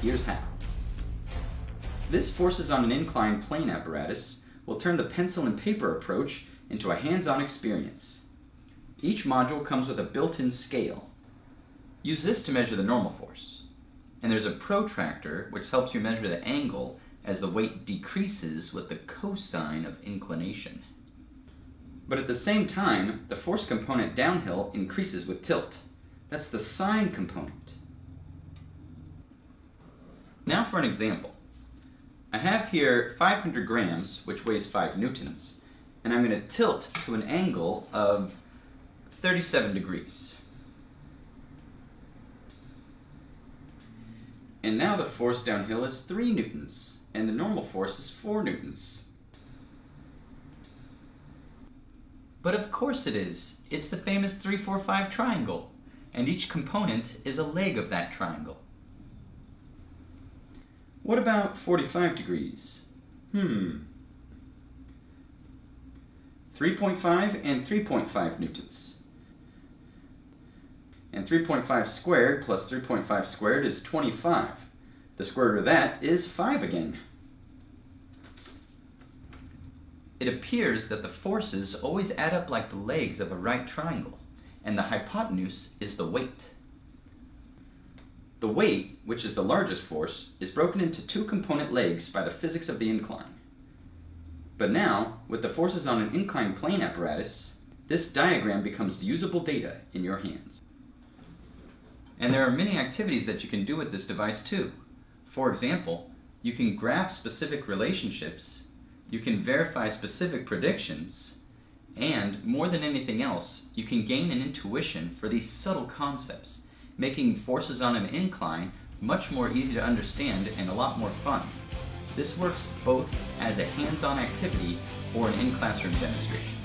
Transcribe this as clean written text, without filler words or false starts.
Here's how. This forces on an inclined plane apparatus will turn the pencil and paper approach into a hands-on experience. Each module comes with a built-in scale. Use this to measure the normal force. And there's a protractor which helps you measure the angle as the weight decreases with the cosine of inclination. But at the same time, the force component downhill increases with tilt. That's the sine component. Now for an example. I have here 500 grams, which weighs 5 newtons, and I'm going to tilt to an angle of 37 degrees. And now the force downhill is 3 newtons, and the normal force is 4 newtons. But of course it is. It's the famous 3-4-5 triangle, and each component is a leg of that triangle. What about 45 degrees? 3.5 and 3.5 newtons. And 3.5 squared plus 3.5 squared is 25. The square root of that is 5 again. It appears that the forces always add up like the legs of a right triangle, and the hypotenuse is the weight. The weight, which is the largest force, is broken into 2 component legs by the physics of the incline. But now, with the forces on an inclined plane apparatus, this diagram becomes usable data in your hands. And there are many activities that you can do with this device too. For example, you can graph specific relationships, you can verify specific predictions, and more than anything else, you can gain an intuition for these subtle concepts, making forces on an incline much more easy to understand and a lot more fun. This works both as a hands-on activity or an in-classroom demonstration.